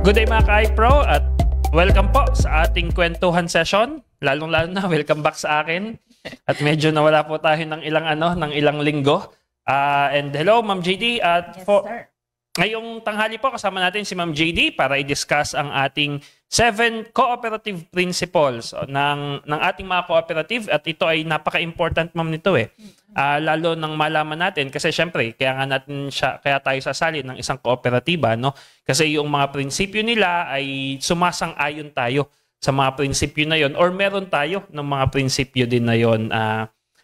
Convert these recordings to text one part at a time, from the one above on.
Good day mga ka-iPro at welcome po sa ating kwentuhan session. Lalong-lalo na welcome back sa akin. At medyo nawala po tayo ng ilang linggo. And hello Ma'am JD at Yes, for sir. ngayong tanghali po kasama natin si Ma'am JD para i-discuss ang ating 7 cooperative principles ng ating mga cooperative at ito ay napaka-important ma'am nito eh. Lalo nang malaman natin kasi syempre kaya tayo sasali ng isang kooperatiba no kasi yung mga prinsipyo nila ay sumasang-ayon tayo sa mga prinsipyo na yon or meron tayo ng mga prinsipyo din na yon.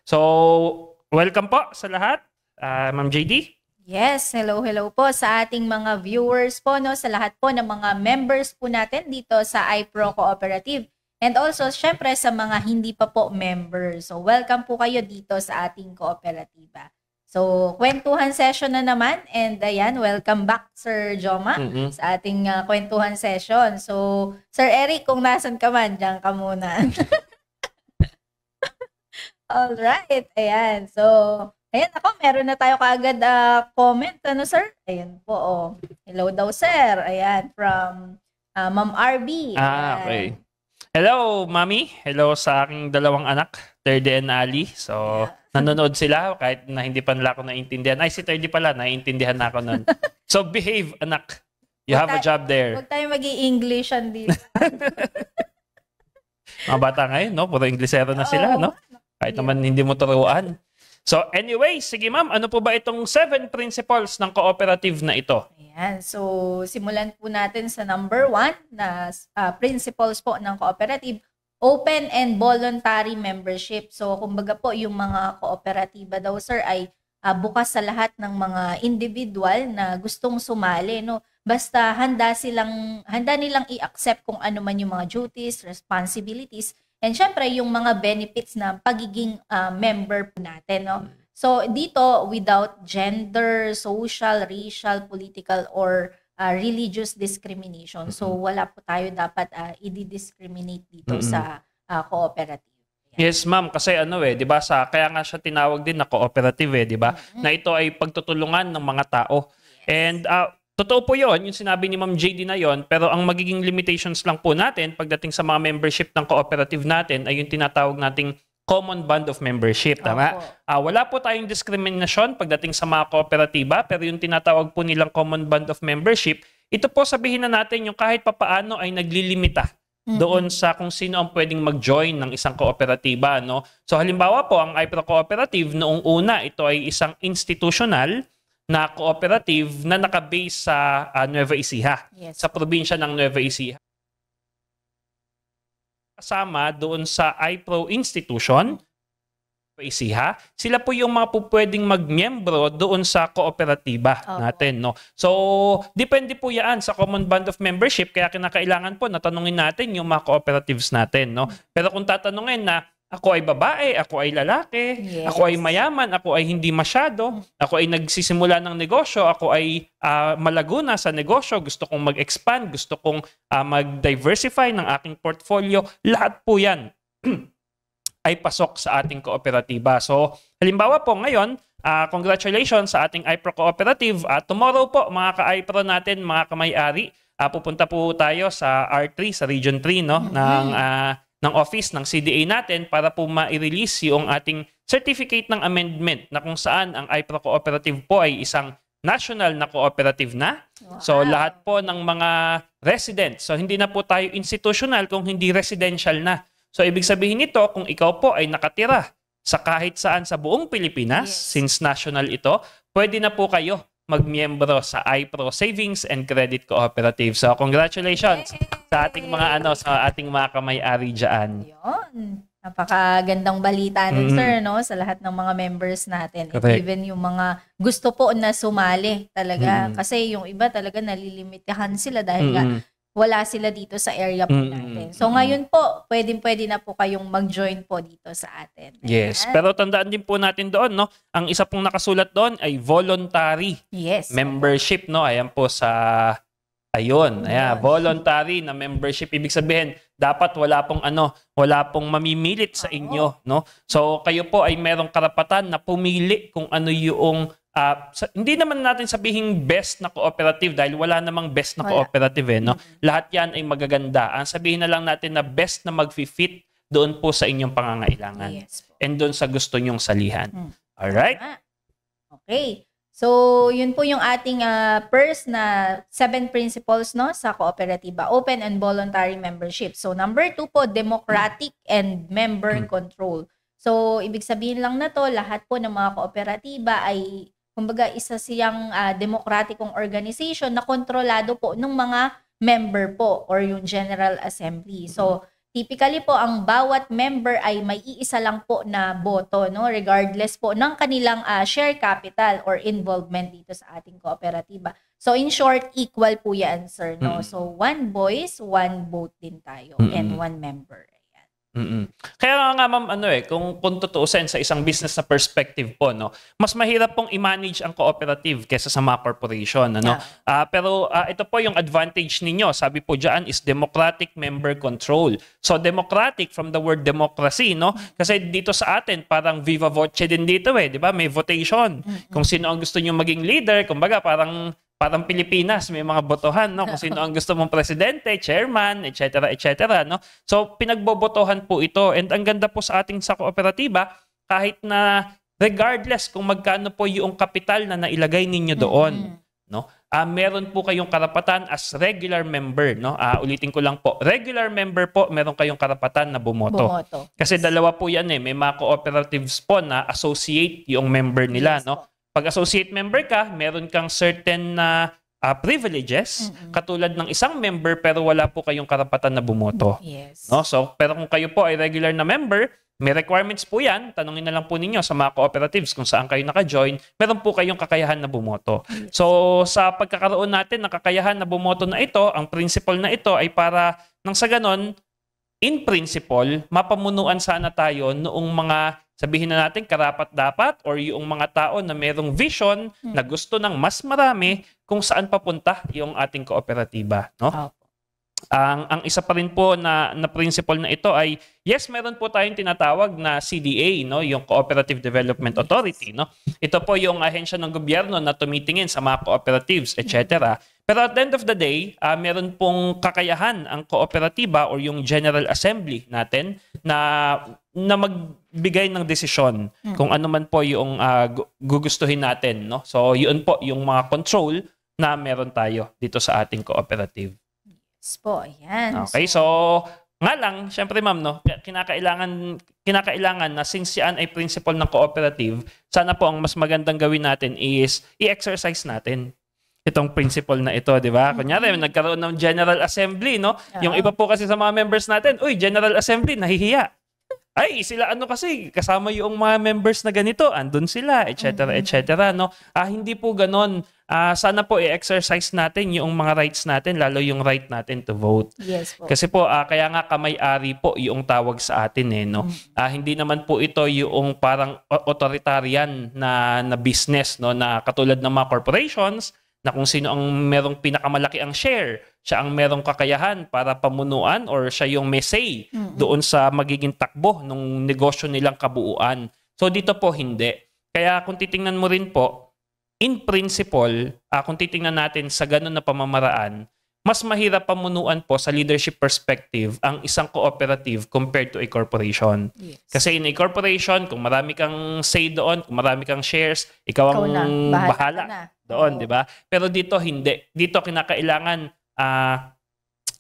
So welcome po sa lahat. Ma'am JD. Yes, hello po sa ating mga viewers po, no, sa lahat po ng mga members po natin dito sa iPro Cooperative. And also, syempre, sa mga hindi pa po members. So, welcome po kayo dito sa ating kooperatiba. So, kwentuhan session na naman. And ayan, welcome back, Sir Joma, sa ating kwentuhan session. So, Sir Eric, kung nasan ka man, diyan ka muna. Alright, ayan. So, ayan ako, meron na tayo kaagad comment, ano sir? Ayan po, oh. Hello daw sir, ayan, from Ma'am RB. Okay. Hello, Mami. Hello sa aking dalawang anak, Terdy and Ali. So, nanonood sila kahit na hindi pa nila ako naiintindihan. Ay, si Terdy pala, naiintindihan na ako nun. So, behave, anak. You have a job there. Huwag tayo mag-i-Englishan dito. Mga bata ngayon, no? Puro Inglesero na sila, no? Kahit naman hindi mo turuan. So anyway, sige ma'am, ano po ba itong 7 principles ng cooperative na ito? Ayan, so simulan po natin sa number 1 na principles po ng cooperative, open and voluntary membership. So kumbaga po yung mga kooperatiba daw sir ay bukas sa lahat ng mga individual na gustong sumali, no? Basta handa nilang i-accept kung ano man yung mga duties, responsibilities, and syempre, yung mga benefits na pagiging member po natin, no? So, dito, without gender, social, racial, political, or religious discrimination. So, wala po tayo dapat i-discriminate dito sa cooperative. Yes, ma'am, kasi di ba kaya nga siya tinawag din na cooperative di ba? Na ito ay pagtutulungan ng mga tao. Yes. And totoo po yun, yung sinabi ni Ma'am JD na yon, pero ang magiging limitations lang po natin pagdating sa mga membership ng cooperative natin ay yung tinatawag nating common bond of membership, tama? Wala po tayong diskriminasyon pagdating sa mga kooperatiba, pero yung tinatawag po nilang common bond of membership, ito po sabihin na natin yung kahit papaano ay naglilimita doon sa kung sino ang pwedeng mag-join ng isang kooperatiba, no? So halimbawa po, ang iPro Cooperative noong una, ito ay isang institutional na cooperative na nakabase sa Nueva Ecija, sa probinsya ng Nueva Ecija. Kasama doon sa iPro Institution, Nueva Ecija, sila po yung mga pwedeng magmiyembro doon sa kooperatiba natin. No? So, depende po yan sa common bond of membership, kaya kinakailangan po natanungin natin yung mga cooperatives natin. No? Pero kung tatanungin na, ako ay babae, ako ay lalaki, ako ay mayaman, ako ay hindi masyado, ako ay nagsisimula ng negosyo, ako ay malago na sa negosyo, gusto kong mag-expand, gusto kong mag-diversify ng aking portfolio, lahat po yan ay pasok sa ating kooperatiba. So, halimbawa po ngayon, congratulations sa ating iPro Cooperative. Tomorrow po, mga ka-iPro natin, mga kamay-ari, pupunta po tayo sa R3, sa Region 3, no, ng office ng CDA natin para po ma-release yung ating certificate ng amendment na kung saan ang iPro Cooperative po ay isang national na cooperative na. So lahat po ng mga residents. So hindi na po tayo institutional kung hindi residential na. So ibig sabihin nito kung ikaw po ay nakatira sa kahit saan sa buong Pilipinas, since national ito, pwede na po kayo magmiyembro sa iPro Savings and Credit Cooperative. So congratulations sa ating mga kamay-ari diyan. Yun. Napakagandang balita nun, sir, no? Sa lahat ng mga members natin. Even yung mga gusto po na sumali talaga. Kasi yung iba talaga nalilimitahan sila dahil nga wala sila dito sa area po natin. So ngayon po, pwede na po kayong mag-join po dito sa atin. Yes, pero tandaan din po natin doon, no? Ang isa pong nakasulat doon ay voluntary membership, no? Ayan po sa voluntary na membership. Ibig sabihin, dapat wala pong mamimilit sa inyo, no? So kayo po ay merong karapatan na pumili kung ano yung hindi naman natin sabihing best na cooperative dahil wala namang best na Wala. cooperative no. Lahat 'yan ay magaganda. Ang sabihin na lang natin na best na mag-fit doon po sa inyong pangangailangan Yes po. and doon sa gusto nyong salihan. All right? Okay. So, yun po yung ating first na 7 principles no sa kooperatiba. Open and voluntary membership. So, number 2 po, democratic and member control. So, ibig sabihin lang na to, lahat po ng mga kooperatiba ay, kumbaga, isa siyang demokratikong organization na kontrolado po ng mga member po or yung General Assembly. So, typically po, ang bawat member ay may iisa lang po na boto, no? Regardless po ng kanilang share capital or involvement dito sa ating kooperatiba. So, in short, equal po yan, sir, no? So, 1 voice, 1 vote din tayo and 1 member. Kaya nga ma'am, kung tutuusin sa isang business na perspective po, no, mas mahirap pong i-manage ang cooperative kaysa sa mga corporation, ano. Pero ito po yung advantage ninyo. Sabi po diyan is democratic member control. So democratic from the word democracy, no? Kasi dito sa atin parang viva voce din dito, 'di ba? May votation. Kung sino ang gusto niyo maging leader, kumbaga parang Pilipinas, may mga botohan, no? Kung sino ang gusto mong presidente, chairman, etc., etc., no? So, pinagbobotohan po ito. And ang ganda po sa ating sa kooperatiba, kahit na regardless kung magkano po yung kapital na nailagay ninyo doon, no? Meron po kayong karapatan as regular member, no? Ulitin ko lang po. Regular member po, meron kayong karapatan na bumoto. Kasi dalawa po yan May mga cooperatives po na associate yung member nila, no? Pag associate member ka, meron kang certain na privileges katulad ng isang member pero wala po kayong karapatan na bumoto. No? So, pero kung kayo po ay regular na member, may requirements po yan. Tanungin na lang po ninyo sa mga cooperatives kung saan kayo naka-join. Meron po kayong kakayahan na bumoto. So, sa pagkakaroon natin ng kakayahan na bumoto na ito, ang principle na ito ay para nang sa ganon, in principle, mapamunuan sana tayo noong mga sabihin na natin karapat-dapat or yung mga tao na merong vision na gusto ng mas marami kung saan papunta yung ating kooperatiba, no? Ang isa pa rin po na principle na ito ay yes, meron po tayong tinatawag na CDA, no, yung Cooperative Development Authority, no. Ito po yung ahensya ng gobyerno na tumitingin sa mga cooperatives, etc. Pero at the end of the day, meron pong kakayahan ang kooperatiba or yung General Assembly natin na magbigay ng desisyon kung ano man po yung gugustuhin natin, no. So yun po yung mga control na meron tayo dito sa ating cooperative. Po, ayan. Okay, so nga lang, syempre ma'am, no, kinakailangan na since yan ay principle ng cooperative, sana po ang mas magandang gawin natin is i-exercise natin itong principle na ito, di ba? Kunyari, nagkaroon ng General Assembly, no? Yung iba po kasi sa mga members natin, uy, General Assembly, nahihiya. Ay, sila kasi kasama yung mga members na ganito, andun sila, etc., etc., no? Hindi po ganon. Sana po i-exercise natin yung mga rights natin, lalo yung right natin to vote. Yes po. Kasi po, kaya nga kamay-ari po yung tawag sa atin, no? Hindi naman po ito yung parang authoritarian na business, no? Na katulad ng mga corporations, na kung sino ang merong pinakamalaki ang share, siya ang merong kakayahan para pamunuan or siya yung may say doon sa magiging takbo ng negosyo nilang kabuuan. So dito po hindi. Kaya kung titingnan mo rin po, in principle, kung titingnan natin sa ganun na pamamaraan, mas mahirap pamunuan po sa leadership perspective ang isang cooperative compared to a corporation. Yes. Kasi in a corporation, kung marami kang say doon, kung marami kang shares, ikaw ang bahala doon, di ba? Pero dito hindi. Dito kinakailangan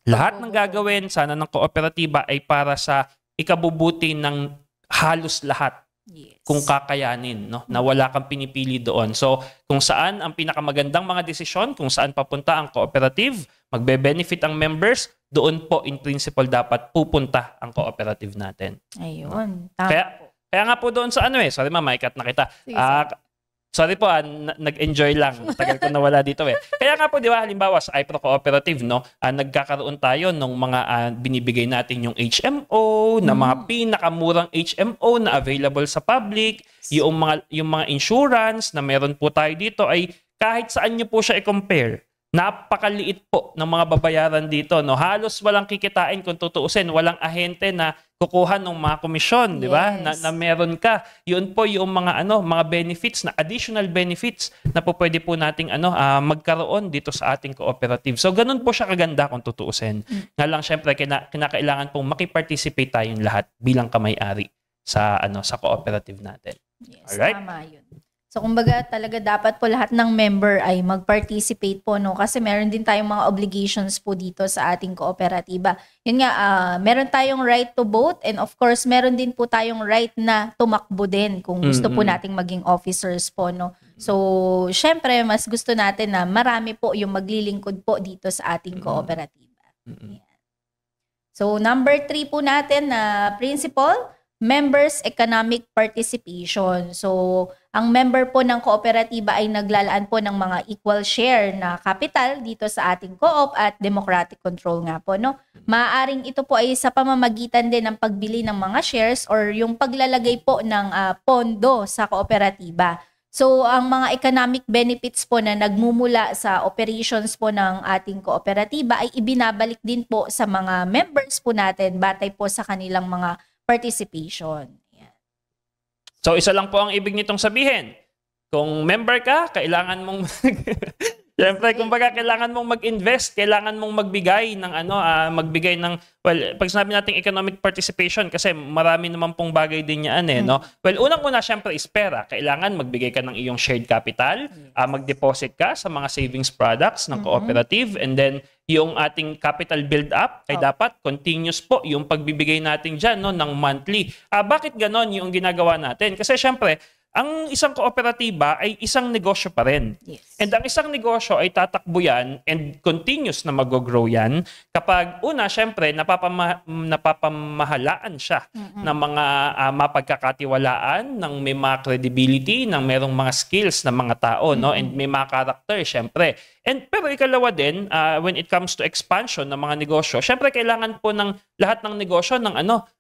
lahat ng gagawin sana ng kooperatiba ay para sa ikabubuti ng halos lahat. Yes. Kung kakayanin, no? Na wala kang pinipili doon. So, kung saan ang pinakamagandang mga desisyon, kung saan papunta ang cooperative, magbe-benefit ang members, doon po in principle dapat pupunta ang cooperative natin. Ayun. Tama Kaya nga po doon sa sorry ma'am, ikat na kita. Sorry po, nag-enjoy lang. Tagal ko nawala dito Kaya nga po, di ba, halimbawa sa iPro Cooperative, no, nagkakaroon tayo ng mga binibigay natin yung HMO, na mga pinakamurang HMO na available sa public, yung mga insurance na meron po tayo dito ay kahit saan nyo po siya i-compare. napakaliit po ng mga babayaran dito, no? Halos walang kikitain kung tutuusin, walang ahente na kukuha ng mga komisyon, di ba? Na meron ka. Yun po yung mga mga benefits na additional benefits na po pwede po nating magkaroon dito sa ating cooperative. So ganun po siya kaganda kung tutuusin. Nga lang syempre kinakailangan pong makiparticipate tayong lahat bilang kamay-ari sa sa cooperative natin. Yes, alright? Tama yun. So kumbaga talaga dapat po lahat ng member ay mag-participate po, no, kasi meron din tayong mga obligations po dito sa ating kooperatiba. Yun nga, meron tayong right to vote, and of course meron din po tayong right na tumakbo din kung gusto po nating maging officers po, no. So syempre mas gusto natin na marami po yung maglilingkod po dito sa ating kooperatiba. Yan. So number 3 po natin na principle, members' economic participation. So, ang member po ng kooperatiba ay naglalaan po ng mga equal share na capital dito sa ating co-op at democratic control nga po, no? Maaaring ito po ay sa pamamagitan din ng pagbili ng mga shares or yung paglalagay po ng pondo sa kooperatiba. So, ang mga economic benefits po na nagmumula sa operations po ng ating kooperatiba ay ibinabalik din po sa mga members po natin batay po sa kanilang mga participation. Yan. So isa lang po ang ibig nitong sabihin. Kung member ka, kailangan mong siyempre, kumbaga kailangan mong mag-invest, kailangan mong magbigay ng magbigay ng pag sinabi nating economic participation kasi marami naman pong bagay din yan no. Well, unang-una syempre is pera. Kailangan magbigay ka ng iyong shared capital, mag-deposit ka sa mga savings products ng cooperative, and then yung ating capital build up ay dapat continuous po yung pagbibigay natin diyan no ng monthly. Bakit ganon yung ginagawa natin? Kasi syempre ang isang kooperatiba ay isang negosyo pa rin. Yes. And ang isang negosyo ay tatakbo yan and continuous na mag-grow yan kapag una, syempre, napapamahalaan siya ng mga mapagkakatiwalaan, ng may mga credibility, ng merong mga skills ng mga tao, no? And may mga character, syempre. And pero ikalawa din, when it comes to expansion ng mga negosyo, syempre kailangan po ng lahat ng negosyo ng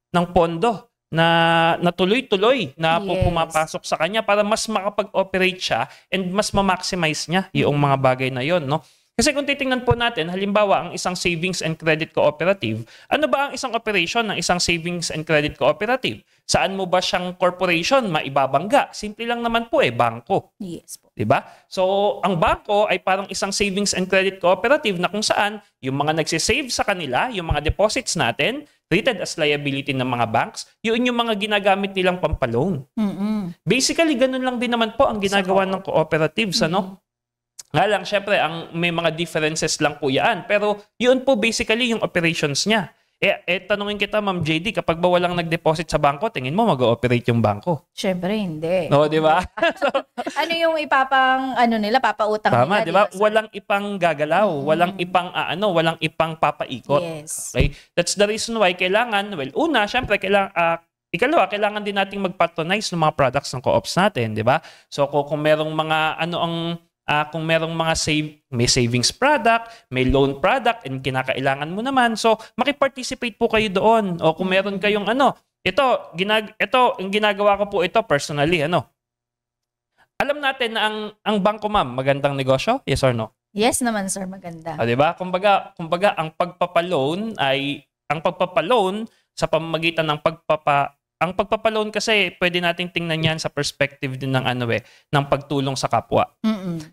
ng pondo na tuloy-tuloy na pumapasok sa kanya para mas makapag-operate siya and mas ma-maximize niya yung mga bagay na yon, no? Kasi kung titingnan po natin, halimbawa, ang isang savings and credit cooperative, ano ba ang isang operation ng isang savings and credit cooperative? Saan mo ba siyang corporation maibabangga? Simple lang naman po bangko. Yes po. Diba? So, ang bangko ay parang isang savings and credit cooperative na kung saan yung mga nagsisave sa kanila, yung mga deposits natin, treated as liability ng mga banks, yun yung mga ginagamit nilang pampaloan. Basically, ganun lang din naman po ang ginagawa ng cooperatives, Nga lang, syempre, may mga differences lang po yan. Pero yun po basically yung operations niya. Tanungin kita, Ma'am JD, kapag ba walang nag-deposit sa bangko, tingin mo mag-ooperate yung bangko? Syempre, hindi. No, di ba? Ano yung papautang tama, nila? di ba? Walang ipang gagalaw, walang ipang papaikot. Yes. Okay? That's the reason why kailangan, una, syempre, ikalawa, kailangan din nating mag-patronize ng mga products ng co-ops natin, di ba? So, kung merong mga, kung merong mga may savings product, may loan product, and kinakailangan mo naman. So, makiparticipate po kayo doon. O kung meron kayong ito, yung ginagawa ko po ito personally, Alam natin na ang bangko, ma'am, magandang negosyo? Yes or no? Yes naman, sir, maganda. Diba? Kumbaga, ang pagpapaloan sa pamamagitan ng ang pagpapaloan kasi pwede nating tingnan yan sa perspective din ng ng pagtulong sa kapwa.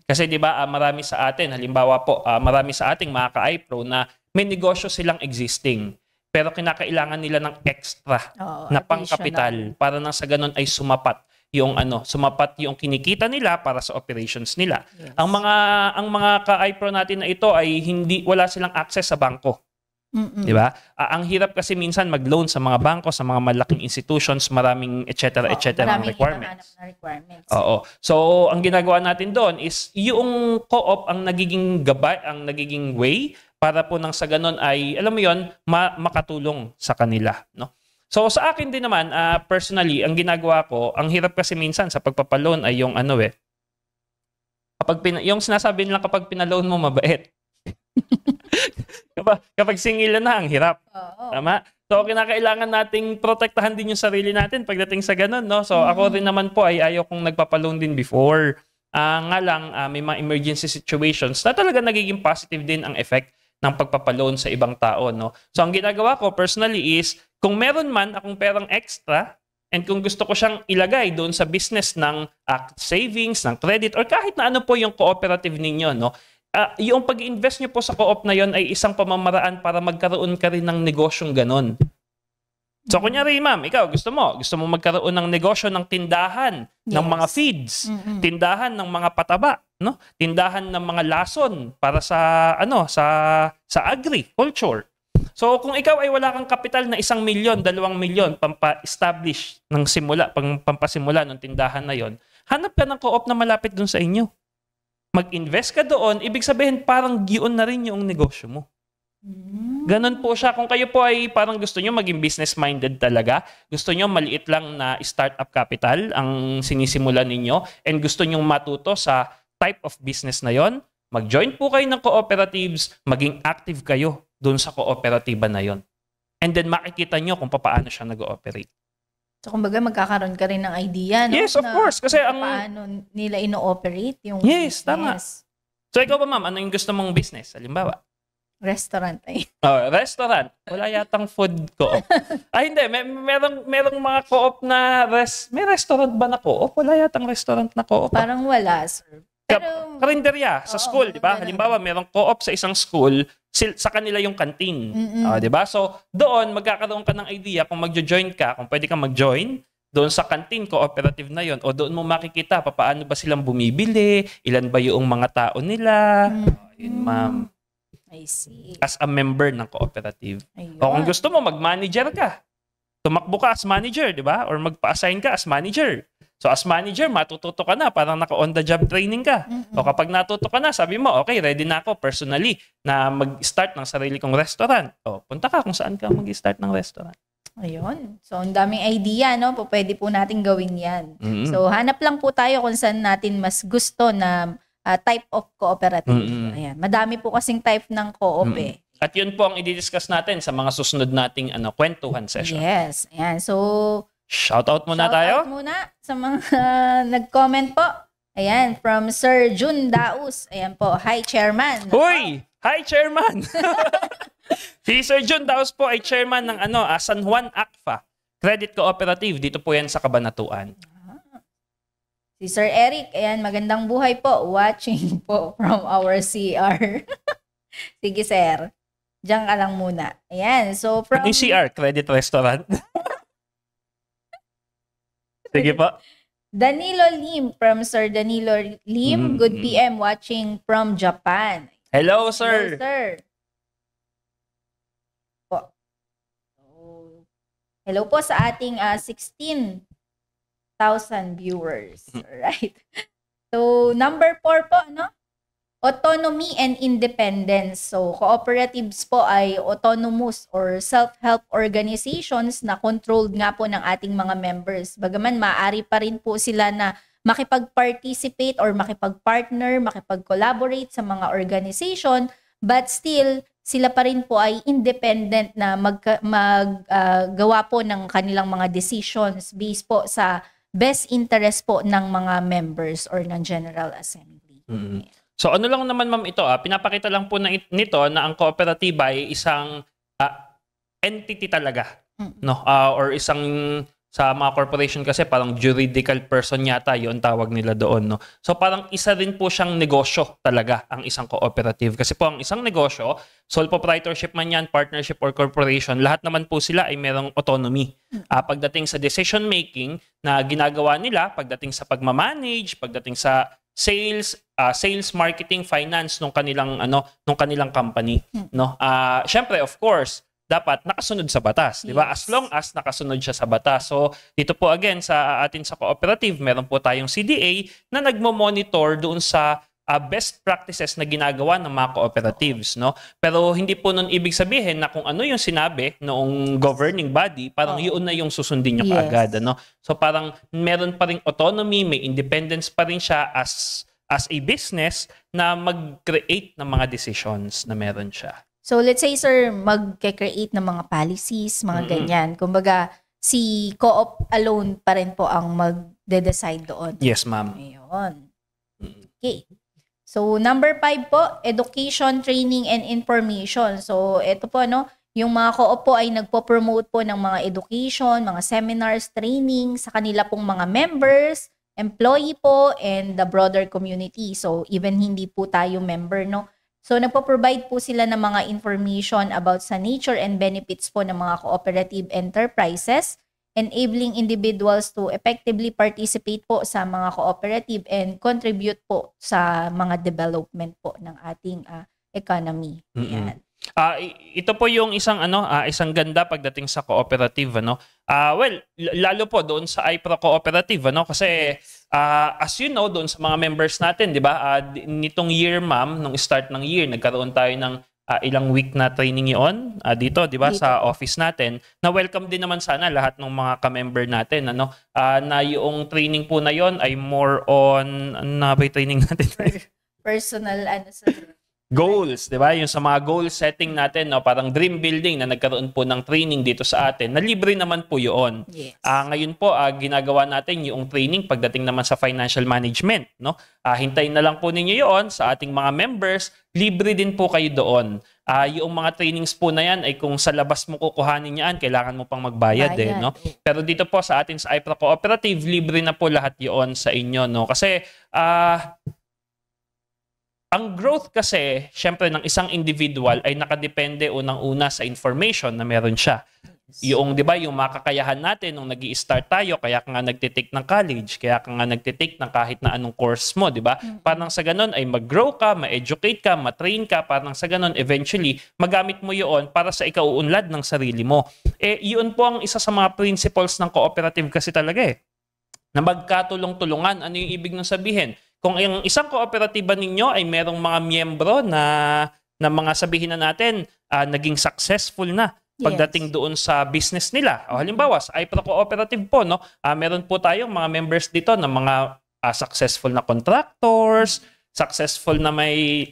Kasi 'di ba, marami sa atin, halimbawa po, marami sa ating mga ka-iPro na may negosyo silang existing pero kinakailangan nila ng extra na pangkapital para nang sa ganun ay sumapat yung kinikita nila para sa operations nila. Yes. Ang mga ka-iPro natin na ito ay wala silang access sa bangko. Di ba? Ang hirap kasi minsan mag-loan sa mga bangko, sa mga malaking institutions, maraming etc. requirements. Oo. So, ang ginagawa natin doon is yung co-op ang nagiging gabay, ang nagiging way para po nang sa ganun ay, alam mo yon, makatulong sa kanila, no? So, sa akin din naman, personally, ang ginagawa ko, ang hirap kasi minsan sa pagpapaloan ay yung yung sinasabi nila kapag pinaloan mo mabait. Kapag singilan na, ang hirap. Tama? So, kinakailangan nating protektahan din yung sarili natin pagdating sa ganun, no? So, ako rin naman po ay ayaw kong nagpapaloan din before. Nga lang, may mga emergency situations na talaga nagiging positive din ang effect ng pagpapaloan sa ibang tao, no? So, ang ginagawa ko personally is, kung meron man akong perang extra, and kung gusto ko siyang ilagay doon sa business ng savings, ng credit, or kahit na ano po yung cooperative ninyo, no? Yung pag-invest nyo po sa co-op na yon ay isang pamamaraan para magkaroon ka rin ng negosyong ganon. So, kunyari, ma'am, ikaw, gusto mo magkaroon ng negosyo ng tindahan ng mga feeds, tindahan ng mga pataba, no? Tindahan ng mga lason para sa sa agriculture. So, kung ikaw ay wala kang kapital na 1 milyon, 2 milyon pampa-establish ng pampasimula ng tindahan na yon, hanap ka ng co-op na malapit dun sa inyo. Mag-invest ka doon, ibig sabihin parang giyon na rin yung negosyo mo. Ganon po siya. Kung kayo po ay parang gusto nyo maging business-minded talaga, gusto nyo maliit lang na startup capital ang sinisimula ninyo, and gusto nyo matuto sa type of business na yon, mag-join po kayo ng cooperatives, maging active kayo doon sa kooperatiba na yon. And then makikita nyo kung paano siya nag-ooperate. So, kumbaga, magkakaroon ka rin ng idea, no? Yes, of course. Kasi paano nila ino-operate yung business. Tama. So, ikaw ba, ma'am, ano yung gusto mong business? Halimbawa? Restaurant ay. Restaurant. Wala yatang food co-op. Hindi. Merong mga co-op na may restaurant ba na co-op? Wala yatang restaurant na co-op. Parang wala, sir. Pero, karinderya sa school, di ba? Halimbawa, merong co-op sa isang school, sa kanila yung canteen. Di ba? So, doon, magkakaroon ka ng idea kung magjo-join ka, kung pwede kang mag-join doon sa canteen cooperative na yon, o doon mo makikita paano ba silang bumibili, ilan ba yung mga tao nila. Yun, ma'am. I see. As a member ng cooperative. Ayun. O kung gusto mo, mag-manager ka. Tumakbo ka as manager, di ba? Or magpa-assign ka as manager. So as manager, matututo ka na, parang naka-on-the-job training ka. O kapag natuto ka na, sabi mo, okay, ready na ako personally na mag-start ng sarili kong restaurant. O, punta ka kung saan ka mag-start ng restaurant. Ayun. So, ang daming idea, no? Pwede po natin gawin yan. So, hanap lang po tayo kung saan natin mas gusto na type of cooperative. Ayan. Madami po kasing type ng co-op eh. At yun po ang i-discuss natin sa mga susunod nating kwentuhan session. Yes. Ayan. So, shoutout muna tayo. Shoutout muna sa mga nag-comment po. Ayan, from Sir Jun Daus. Ayan po. Hi, Chairman. Hoy! Hi, Chairman! Si Sir Jun Daus po ay chairman ng San Juan ACFA Credit Cooperative. Dito po yan sa Cabanatuan. Si Sir Eric, ayan, magandang buhay po. Watching po from our CR. Sige, sir. Diyan ka lang muna. Ayan, so from... Yung CR, Credit Restaurant. Sige po. Danilo Lim, from Sir Danilo Lim. Good PM, watching from Japan. Hello, sir. Hello, sir. Hello po sa ating 16,000 viewers. Right. So, number 4 po, no? Autonomy and independence. So, cooperatives po ay autonomous or self-help organizations na controlled nga po ng ating mga members. Bagaman, maaari pa rin po sila na makipag-participate or makipag-partner, makipag-collaborate sa mga organization, but still, sila pa rin po ay independent na maggawa po ng kanilang mga decisions based po sa best interest po ng mga members or ng General Assembly. So ano lang naman, ma'am, ito, pinapakita lang po nito na ang kooperatiba ay isang entity talaga, no? Or isang, sa mga corporation kasi parang juridical person yata yon tawag nila doon, no? So parang isa rin po siyang negosyo talaga ang isang cooperative. Kasi po ang isang negosyo, sole proprietorship man yan, partnership or corporation, lahat naman po sila ay merong autonomy. Pagdating sa decision making na ginagawa nila, pagdating sa pagmamanage, pagdating sa sales, marketing, finance nung kanilang company, no? Syempre, of course, dapat nakasunod sa batas, di ba? As long as nakasunod siya sa batas. So, dito po again sa atin sa cooperative, meron po tayong CDA na nagmo-monitor doon sa best practices na ginagawa ng mga cooperatives, no? Pero hindi po nun ibig sabihin na kung ano yung sinabi noong governing body, parang yun na yung susundin nyo kaagad, ano? So, parang meron pa ring autonomy, may independence pa rin siya as a business na mag-create ng mga decisions na meron siya. So, let's say, sir, mag-create ng mga policies, mga ganyan. Kumbaga, si co-op alone pa rin po ang mag-decide doon. Yes, ma'am. Ayun. Okay. So, number 5 po, education, training, and information. So, ito po, no, yung mga co-op po ay nagpo-promote po ng mga education, mga seminars, training sa kanila pong mga members, employee po, and the broader community. So, even hindi po tayo member, no? So, nagpo-provide po sila ng mga information about sa nature and benefits po ng mga cooperative enterprises, enabling individuals to effectively participate po sa mga cooperative and contribute po sa mga development po ng ating economy. Yan. Ito po yung isang isang ganda pagdating sa cooperative well, lalo po doon sa iPro Cooperative kasi as you know doon sa mga members natin, 'di ba? Nitong year, ma'am, nung start ng year, nagkaroon tayo ng ilang week na training yon dito, 'di ba, sa office natin. Na welcome din naman sana lahat ng mga ka-member natin na yung training po na yon ay more on training natin. Personal goals, 'di ba? Yung sa mga goal setting natin, parang dream building na nagkaroon po ng training dito sa atin. Na libre naman po 'yon. Yes. Ngayon po ginagawa natin yung training pagdating naman sa financial management, hintayin na lang po ninyo 'yon sa ating mga members. Libre din po kayo doon. Yung mga trainings po na yan ay kung sa labas mo kukuhanin yan, kailangan mo pang magbayad Pero dito po sa atin sa iPro Cooperative, libre na po lahat 'yon sa inyo, Kasi ang growth kasi, syempre, ng isang individual ay nakadepende unang-una sa information na meron siya. Yung, di ba, yung makakayahan natin nung nag-i-start tayo, kaya ka nga nagtitake ng college, kaya ka nga nagtitake ng kahit na anong course mo, di ba? Parang sa ganun ay mag-grow ka, ma-educate ka, ma-train ka, parang sa ganun, eventually, magamit mo yun para sa ikauunlad ng sarili mo. Yun po ang isa sa mga principles ng cooperative kasi talaga na magkatulong-tulungan. Ano yung ibig nang sabihin? Kung ang isang kooperatiba ninyo ay merong mga miyembro na mga sabihin na natin naging successful na pagdating doon sa business nila. Halimbawa, sa iPro Cooperative po, meron po tayong mga members dito na mga successful na contractors, successful na may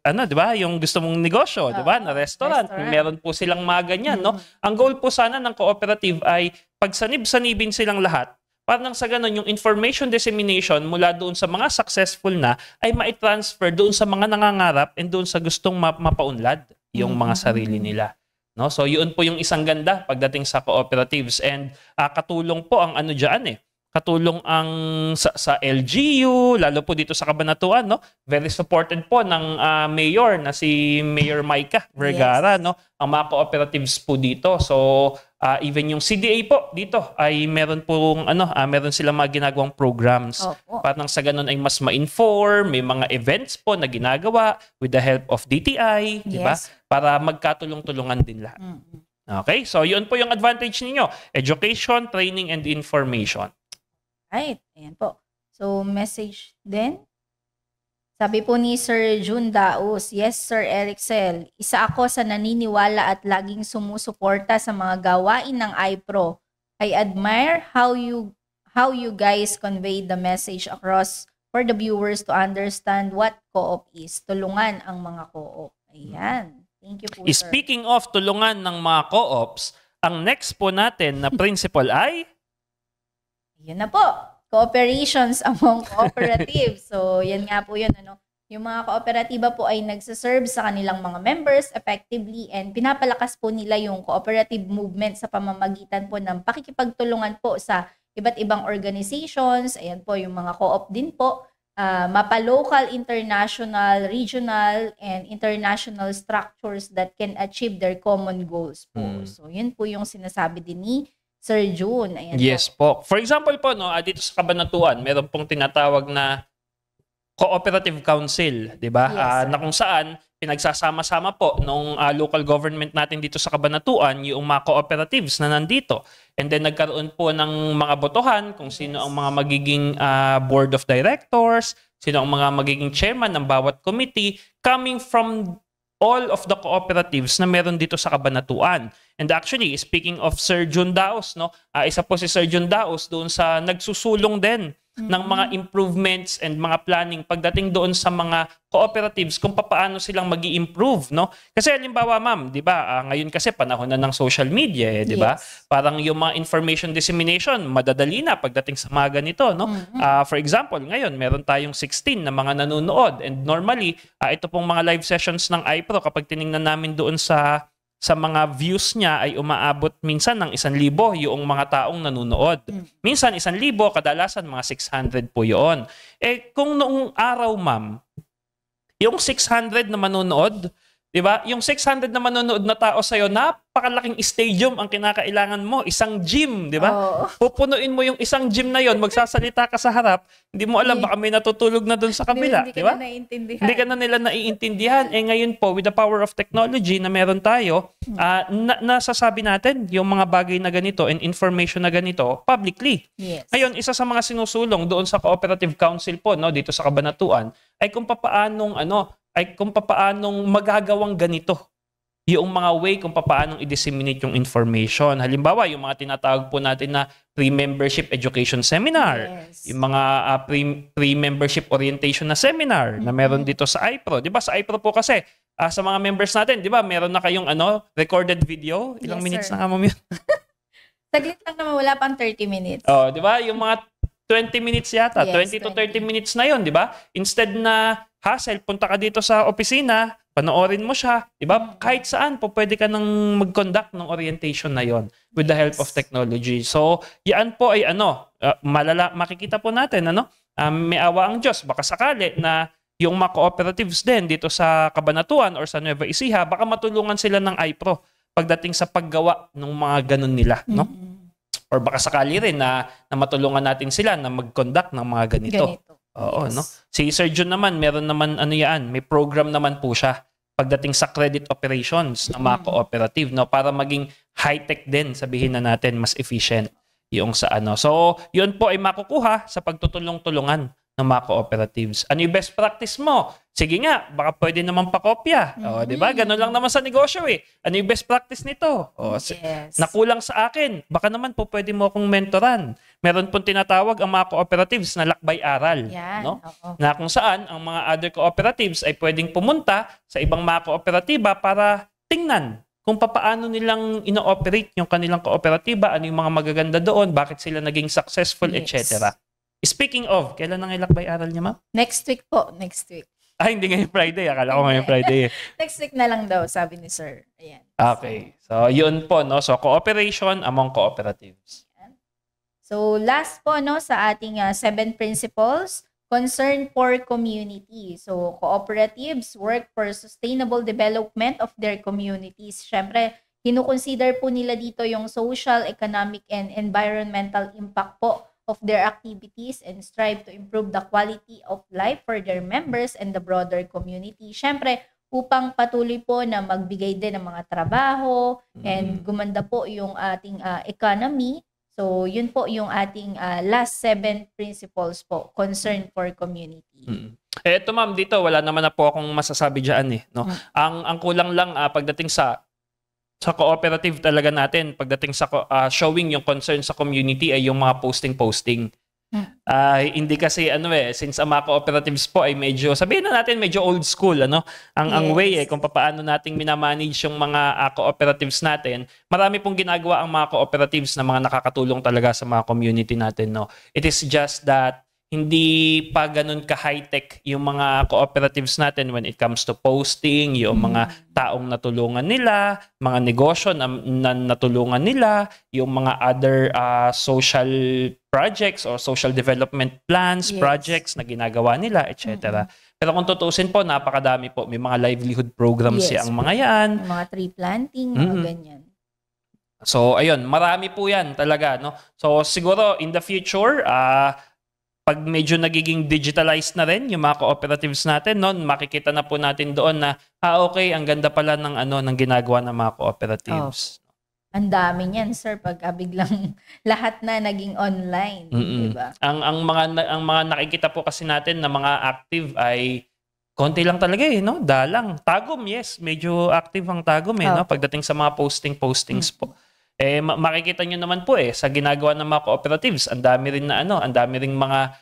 di ba, yung gusto mong negosyo, di ba, na restaurant. Meron po silang mga ganyan, Ang goal po sana ng cooperative ay pagsanib-sanibin silang lahat. Parang sa ganun, yung information dissemination mula doon sa mga successful na ay ma-transfer doon sa mga nangangarap and doon sa gustong mapaunlad yung mga sarili nila. So, yun po yung isang ganda pagdating sa cooperatives. And katulong po ang dyan katulong ang sa LGU, lalo po dito sa Cabanatuan, very supported po ng mayor na si Mayor Micah Vergara, ang mga cooperatives po dito. So, even yung CDA po dito ay meron pong meron silang mga ginagawang programs. Parang sa ganun ay mas ma-inform, may mga events po na ginagawa with the help of DTI, di ba? Para magkatulong-tulungan din lahat. Okay? So, yun po yung advantage ninyo. Education, training, and information. Right. Ayan po. So, message din. Sabi po ni Sir June Daos, yes, Sir Ericel, isa ako sa naniniwala at laging sumusuporta sa mga gawain ng iPro. I admire how you guys convey the message across for the viewers to understand what co-op is. Tulungan ang mga co-op. Ayan. Thank you po, Sir. Speaking of tulungan ng mga co-ops, ang next po natin na principle ay yun na po, cooperations among cooperatives. So, yan nga po yun. Yung mga kooperatiba po ay nagsaserve sa kanilang mga members effectively and pinapalakas po nila yung cooperative movement sa pamamagitan po ng pakikipagtulungan po sa iba't ibang organizations. Ayan po, yung mga co-op din po. Mapa-local, international, regional, and international structures that can achieve their common goals po. So, yun po yung sinasabi din ni Sir June. Ayan yes po. For example po, dito sa Cabanatuan, meron pong tinatawag na Cooperative Council, di ba? Yes, na kung saan pinagsasama-sama po nung local government natin dito sa Cabanatuan yung mga cooperatives na nandito. And then nagkaroon po ng mga botohan kung sino ang mga magiging board of directors, sino ang mga magiging chairman ng bawat committee coming from all of the cooperatives na meron dito sa Cabanatuan. And actually, speaking of Sir June Daos, isa po si Sir June Daos doon sa nagsusulong din ng mga improvements and mga planning pagdating doon sa mga cooperatives kung paano silang magi-improve, no? Kasi halimbawa, ma'am, 'di ba? Ngayon kasi panahon na ng social media, 'di ba? Yes. Parang yung mga information dissemination madadali na pagdating sa mga ganito, no? For example, ngayon meron tayong 16 na mga nanonood, and normally ito pong mga live sessions ng iPro, kapag tiningnan namin doon sa mga views niya, ay umaabot minsan ng 1,000 yung mga taong nanonood. Minsan 1,000, kadalasan mga 600 po yun. Kung noong araw, ma'am, yung 600 na manonood, di ba? Yung 600 na manonood na tao sa'yo, napakalaking stadium ang kinakailangan mo. Isang gym, di ba? Oo. Pupunuin mo yung isang gym na yon, magsasalita ka sa harap, hindi mo alam, baka may natutulog na doon sa kabila. Hindi Di ka ba? na naiintindihan. Hindi ka na nila naiintindihan. Ngayon po, with the power of technology na meron tayo, nasasabi natin yung mga bagay na ganito and information na ganito publicly. Yes. Ngayon, isa sa mga sinusulong doon sa Cooperative Council po, no, dito sa Kabanatuan, ay kung papaanong magagawang ganito. Yung mga way kung paanong i-disseminate yung information. Halimbawa, yung mga tinatawag po natin na pre-membership education seminar. Yes. Yung mga pre-membership orientation na seminar na meron dito sa iPro. Di ba sa iPro po kasi, sa mga members natin, di ba, meron na kayong recorded video? Ilang Yes, minutes sir. na nga mo yun? Saglit lang naman, wala pang 30 minutes. Oh, di ba? Yung mga 20 minutes yata, Yes, 20 to 30 minutes na yon, di ba? Instead na hassle, punta ka dito sa opisina, panoorin mo siya, di ba? Kahit saan po pwede ka nang mag-conduct ng orientation na yon with the help of technology. So, yan po ay makikita po natin, may awa ang Diyos. Baka sakali na yung mga cooperatives din dito sa Kabanatuan or sa Nueva Ecija, baka matulungan sila ng iPro pagdating sa paggawa ng mga ganun nila, no? Or baka sakali rin na matulungan natin sila na mag-conduct ng mga ganito. Oo, Yes. no? Si Sir John naman, meron naman may program naman po siya pagdating sa credit operations ng mga cooperative, no? Para maging high-tech din, sabihin na natin, mas efficient yung sa So, yun po ay makukuha sa pagtutulong-tulungan ng mga cooperatives. Ano yung best practice mo? Sige nga, baka pwede naman pakopya. O, di ba? Ganun lang naman sa negosyo eh. Ano yung best practice nito? Yes. Nakulang sa akin. Baka naman po pwede mo akong mentoran. Meron pong tinatawag ang mga cooperatives na lakbay-aral. Yan. No? Oo. Na kung saan ang mga other cooperatives ay pwedeng pumunta sa ibang mga kooperatiba para tingnan kung paano nilang ino-operate yung kanilang kooperatiba, ano yung mga magaganda doon, bakit sila naging successful, Yes. etc. Speaking of, kailan ang ilakbay-aral niya, ma'am? Next week po. Next week. Hindi ngayon Friday. Akala ko ngayon Friday. Next week na lang daw, sabi ni Sir. Ayan. Okay. So, yun po, no? So, cooperation among cooperatives. So, last po, sa ating 7 principles, concern for community. So, cooperatives work for sustainable development of their communities. Siyempre, kinukonsider po nila dito yung social, economic, and environmental impact po of their activities and strive to improve the quality of life for their members and the broader community. Siyempre, upang patuloy po na magbigay din ng mga trabaho and gumanda po yung ating economy. So, yun po yung ating last 7 principles po, concern for community. Eto ma'am, dito wala naman na po akong masasabi dyan eh. No? Ang kulang lang pagdating sa cooperative talaga natin, pagdating sa showing yung concern sa community ay yung mga posting. Hindi kasi since ang mga cooperatives po ay medyo, sabihin na natin medyo old school, ang way kung paano nating minamanage yung mga cooperatives natin. Marami pong ginagawa ang mga cooperatives na mga nakakatulong talaga sa mga community natin, no. It is just that hindi pa ganun ka-high-tech yung mga cooperatives natin when it comes to posting, yung mga taong natulungan nila, mga negosyo na natulungan nila, yung mga other social projects or social development plans, projects na ginagawa nila, etc. Pero kung tutusin po, napakadami po. May mga livelihood programs ang mga yan. Mga tree planting, mga ganyan. So, ayun, marami po yan talaga, no? So, siguro in the future, pag medyo nagiging digitalized na rin yung mga cooperatives natin, no, makikita na po natin doon na okay, ang ganda pala ng ginagawa ng mga cooperatives. Ang dami niyan, sir, pagka biglang lahat na naging online, di ba? Ang mga nakikita po kasi natin na mga active ay konti lang talaga no? Dalang. Tagum, yes, medyo active ang Tagum no, pagdating sa mga postings po. Makikita nyo naman po sa ginagawa ng mga cooperatives, ang dami rin na ang dami ring mga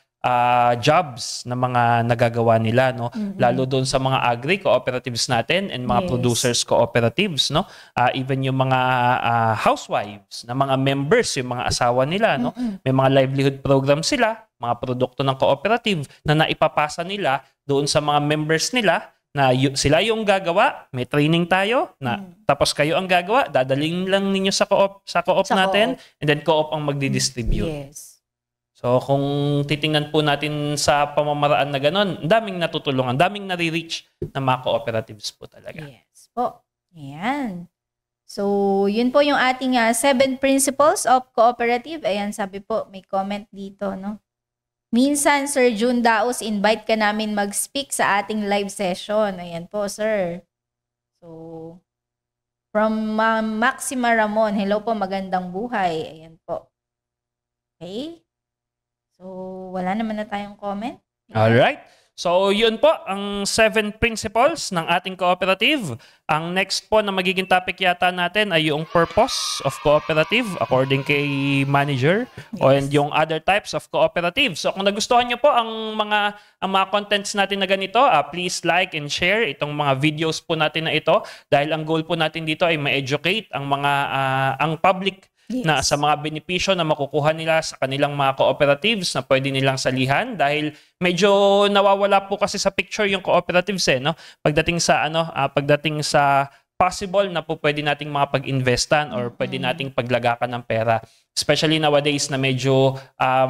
jobs na mga nagagawa nila, no? Lalo doon sa mga agri cooperatives natin and mga producers cooperatives, no? Even yung mga housewives na mga members, yung mga asawa nila, no? May mga livelihood program sila, mga produkto ng cooperative na naipapasa nila doon sa mga members nila na sila yung gagawa, may training tayo na tapos kayo ang gagawa, dadaling lang ninyo sa co-op natin and then co-op ang magdi-distribute. Yes. So kung titingnan po natin sa pamamaraan na gano'n, daming natutulungan, daming nare-reach na mga cooperatives po talaga. Yes po. Ayan. So, yun po yung ating 7 principles of cooperative. Ayan, sabi po, may comment dito, no? Minsan, Sir June Daos, invite ka namin mag-speak sa ating live session. Ayan po, sir. So, from Maxima Ramon, hello po, magandang buhay. Ayan po. Okay. So, wala naman na tayong comment. Alright. So, yun po ang 7 principles ng ating cooperative. Ang next po na magiging topic yata natin ay yung purpose of cooperative according kay manager and yung other types of cooperative. So, kung nagustuhan nyo po ang mga contents natin na ganito, please like and share itong mga videos po natin na ito dahil ang goal po natin dito ay ma-educate ang ang public na sa mga benepisyo na makukuha nila sa kanilang mga cooperatives na pwede nilang salihan dahil medyo nawawala po kasi sa picture yung cooperatives no pagdating sa possible na po pwede nating mga pag-investan or pwede nating paglagakan ng pera, especially nowadays na medyo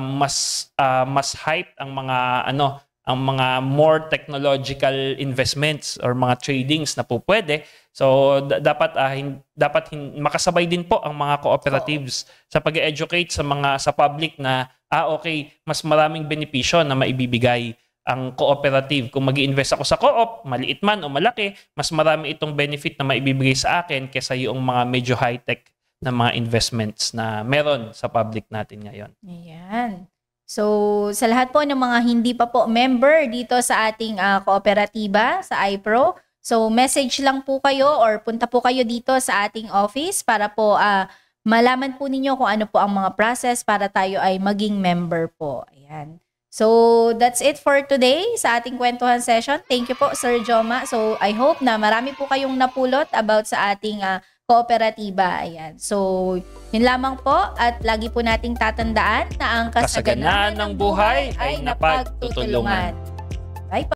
mas hype ang mga more technological investments or mga tradings na po pwede. So dapat makasabay din po ang mga cooperatives sa pag-educate sa public na okay, mas maraming benepisyo na maibibigay ang cooperative. Kung mag-i-invest ako sa co-op, maliit man o malaki, mas marami itong benefit na maibibigay sa akin kaysa yung mga medyo high-tech na mga investments na meron sa public natin ngayon. Ayan. So, sa lahat po ng mga hindi pa po member dito sa ating kooperatiba, sa iPro, so message lang po kayo or punta po kayo dito sa ating office para po malaman po ninyo kung ano po ang mga process para tayo ay maging member po. Ayan. So, that's it for today sa ating kwentuhan session. Thank you po, Sir Joma. So, I hope na marami po kayong napulot about sa ating kooperatiba. Ayan. So, yun lamang po at lagi po nating tatandaan na ang kasaganaan ng buhay ay napagtutulungan.